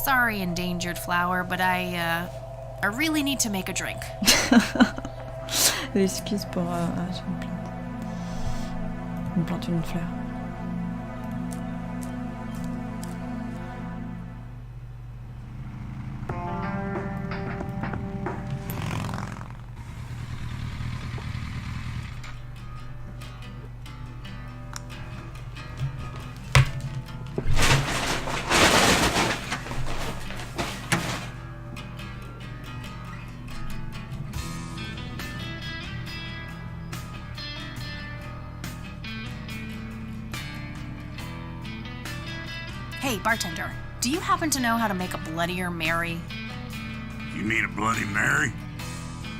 Sorry, endangered flower, but I really need to make a drink. L'excuse pour... Ah, j'ai une plante. Une plante, une fleur. Hey, bartender, do you happen to know how to make a Bloodier Mary? You need a Bloody Mary?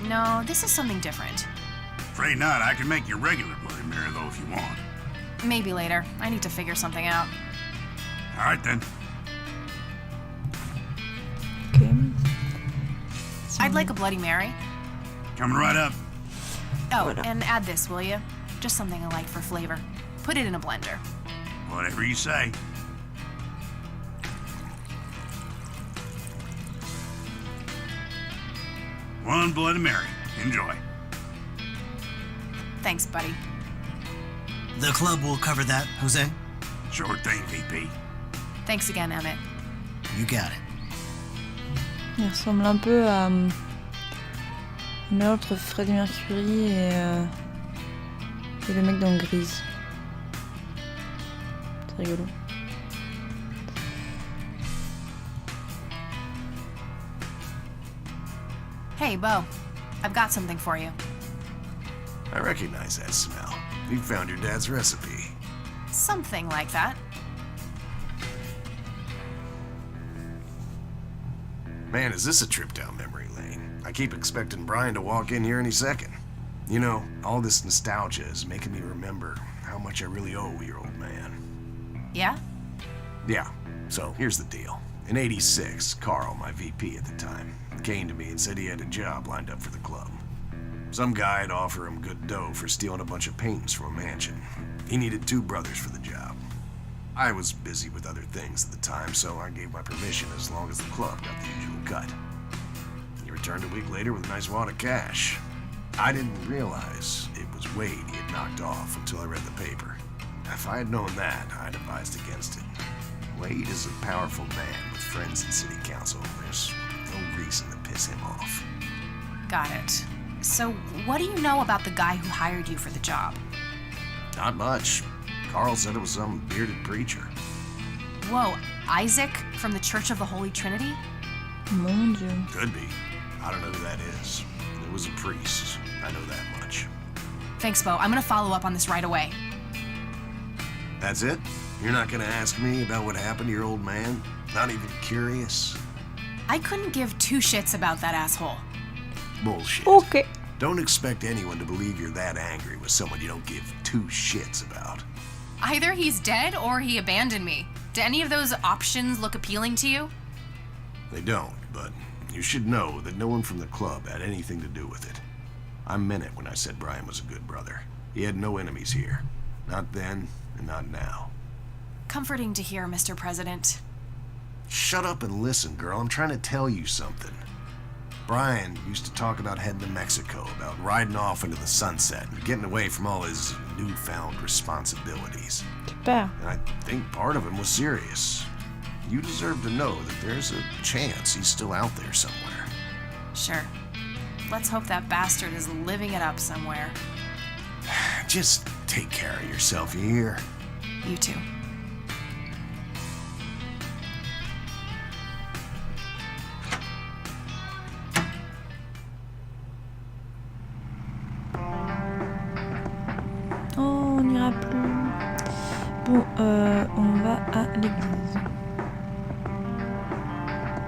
No, this is something different. Afraid not. I can make you a regular Bloody Mary, though, if you want. Maybe later. I need to figure something out. All right, then. Ok. I'd like a Bloody Mary. Coming right up. Oh, Voilà. and add this, will you? Just something I like for flavor. Put it in a blender. Whatever you say. One Bloody Mary. Enjoy. Thanks, buddy. The club will cover that, Jose. Sure thing, VP. Thanks again, Emmett. You got it. Il ressemble un peu à... un mélange entre Freddie Mercury et le mec dans Grise. C'est rigolo. Hey, Bo. I've got something for you. I recognize that smell. You found your dad's recipe. Something like that. Man, is this a trip down memory lane? I keep expecting Brian to walk in here any second. You know, all this nostalgia is making me remember how much I really owe your old man. Yeah? Yeah, so here's the deal. In '86, Carl, my VP at the time, came to me and said he had a job lined up for the club. Some guy'd offer him good dough for stealing a bunch of paintings from a mansion. He needed 2 brothers for the job. I was busy with other things at the time, so I gave my permission as long as the club got the usual cut. He returned a week later with a nice wad of cash. I didn't realize it was Wade he had knocked off until I read the paper. If I had known that, I'd advised against it. Wade is a powerful man with friends in city council. There's no reason to piss him off. Got it. So, what do you know about the guy who hired you for the job? Not much. Carl said it was some bearded preacher. Whoa, Isaac from the Church of the Holy Trinity? Mon Dieu. Could be. I don't know who that is. It was a priest. I know that much. Thanks, Bo. I'm gonna follow up on this right away. That's it? You're not gonna ask me about what happened to your old man? Not even curious? I couldn't give 2 shits about that asshole. Bullshit. Ok. Don't expect anyone to believe you're that angry with someone you don't give 2 shits about. Either he's dead or he abandoned me. Do any of those options look appealing to you? They don't, but you should know that no one from the club had anything to do with it. I meant it when I said Brian was a good brother. He had no enemies here. Not then, and not now. Comforting to hear, Mr. President. Shut up and listen, girl. I'm trying to tell you something. Brian used to talk about heading to Mexico, about riding off into the sunset and getting away from all his newfound responsibilities. Super. And I think part of him was serious. You deserve to know that there's a chance he's still out there somewhere. Sure. Let's hope that bastard is living it up somewhere. Just take care of yourself, you hear? You too. Oh, on n'ira plus. Bon, on va à l'église.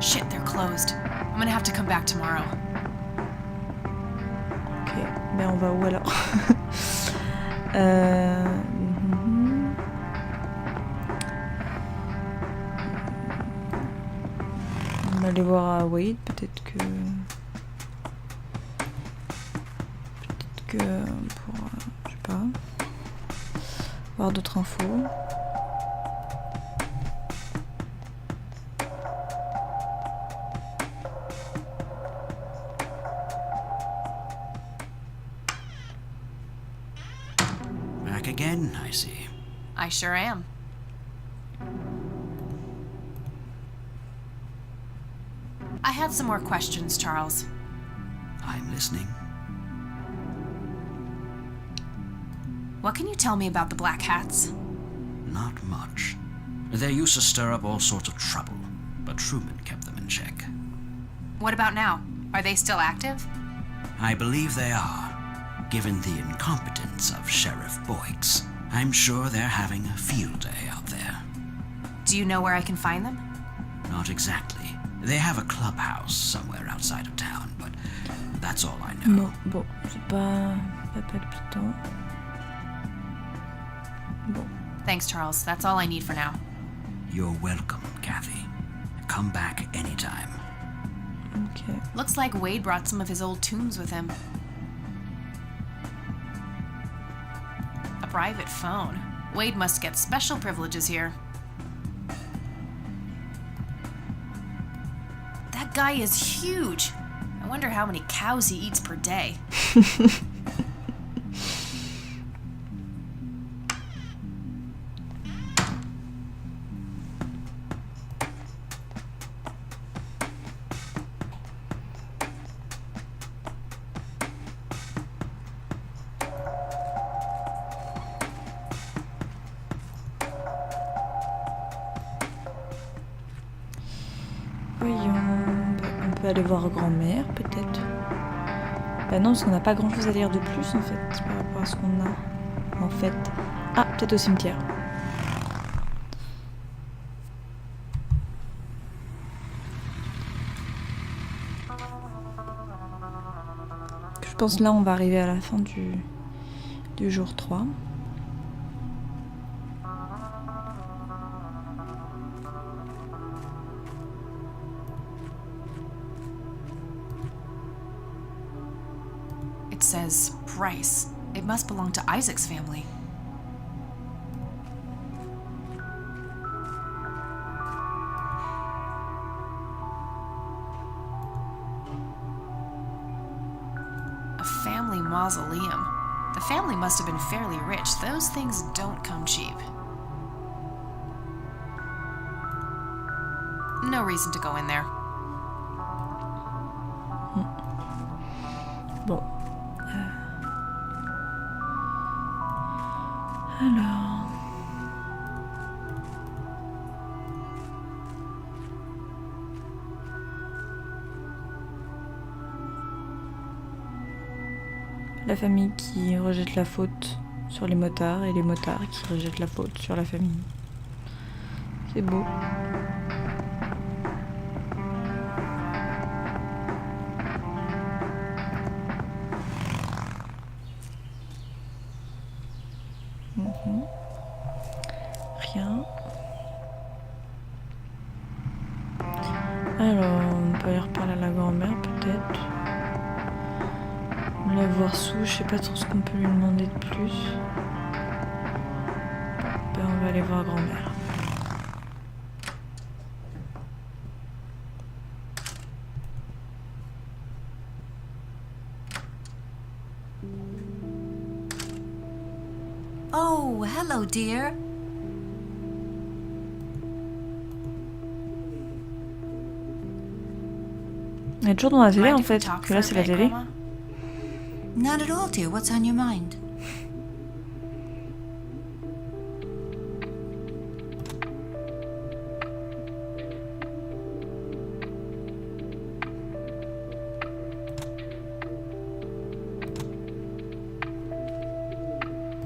Shit, they're closed. I'm gonna have to come back tomorrow. Ok, mais on va où alors? On va aller voir à Wade, peut-être que on pourra, je sais pas, voir d'autres infos. again, I see. I sure am. I have some more questions, Charles. I'm listening. What can you tell me about the Black Hats? Not much. They used to stir up all sorts of trouble, but Truman kept them in check. What about now? Are they still active? I believe they are. Given the incompetence of Sheriff Boyks, I'm sure they're having a field day out there. Do you know where I can find them? Not exactly. They have a clubhouse somewhere outside of town, but that's all I know. Bon, c'est pas palpitant. Bon. Thanks, Charles. That's all I need for now. You're welcome, Kathy. Come back anytime. Ok. Looks like Wade brought some of his old tunes with him. A private phone. Wade must get special privileges here. That guy is huge. I wonder how many cows he eats per day. Voyons. On peut aller voir grand-mère, peut-être. Bah non, parce qu'on n'a pas grand-chose à dire de plus, en fait, par rapport à ce qu'on a. En fait. Ah, peut-être au cimetière. Je pense là, on va arriver à la fin du jour 3. It says Price. It must belong to Isaac's family. A family mausoleum. The family must have been fairly rich. Those things don't come cheap. No reason to go in there. Bon. Alors... La famille qui rejette la faute sur les motards et les motards qui rejettent la faute sur la famille. C'est beau. Rien. Alors, on peut aller reparler à la grand-mère peut-être. La voir sous, je sais pas trop ce qu'on peut lui demander de plus. Ben, on va aller voir grand-mère. Oh, hello, dear. Elle est toujours dans la télé Mind en if we fait, talk que for là a c'est la bit, télé. Grandma? Not at all, dear. What's on your mind?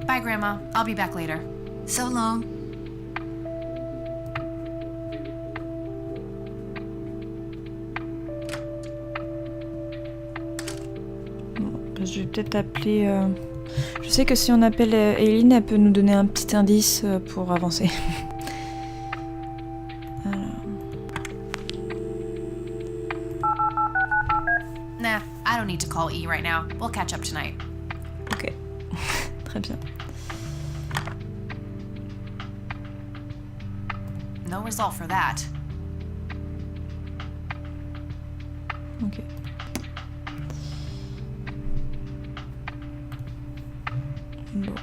Bye, Grandma. I'll be back later. So long. Bon, je vais peut-être appeler... Je sais que si on appelle Eileen, elle peut nous donner un petit indice pour avancer. Alors... Nah, I don't need to call E right now. We'll catch up tonight. Ok, très bien. No result for that. Ok. Bon.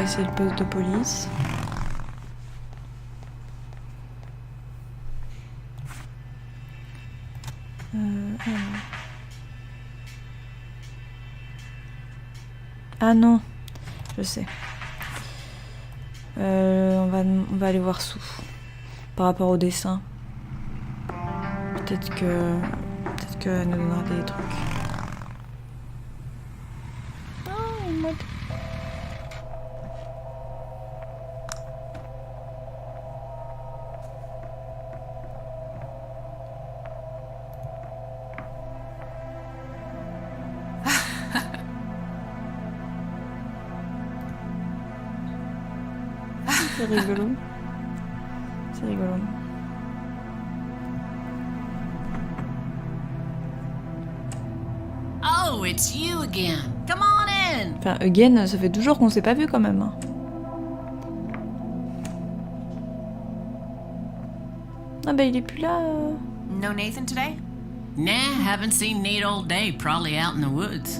va essayer le poste de police. Alors. Ah non, je sais. On va aller voir sous. Par rapport au dessin. Peut-être qu'elle nous donnera des trucs. Oh, une mode. C'est rigolo. C'est rigolo. Oh, it's you again. Come on in. Enfin, again, ça fait toujours qu'on s'est pas vu quand même. Hein. Ah bah il est plus là. No Nathan today? Nah, haven't seen Nate all day, probably out in the woods.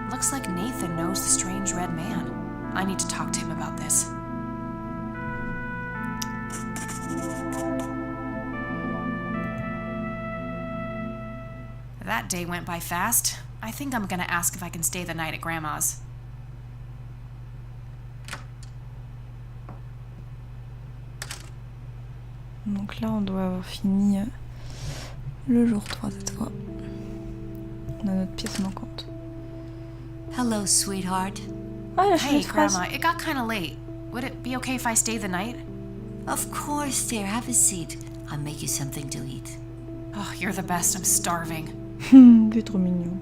Looks like Nathan knows the strange red man. I need to talk to him about this. That day went by fast. I think I'm gonna ask if I can stay the night at Grandma's. Donc là, on doit avoir fini le jour 3 cette fois. On a notre pièce manquante. Hello, sweetheart. Ah, il a Hey, changé de phrase. Grandma, it got kinda late. Would it be okay if I stay the night? Of course, dear. Have a seat. I'll make you something to eat. Oh, you're the best. I'm starving. C'est trop mignon.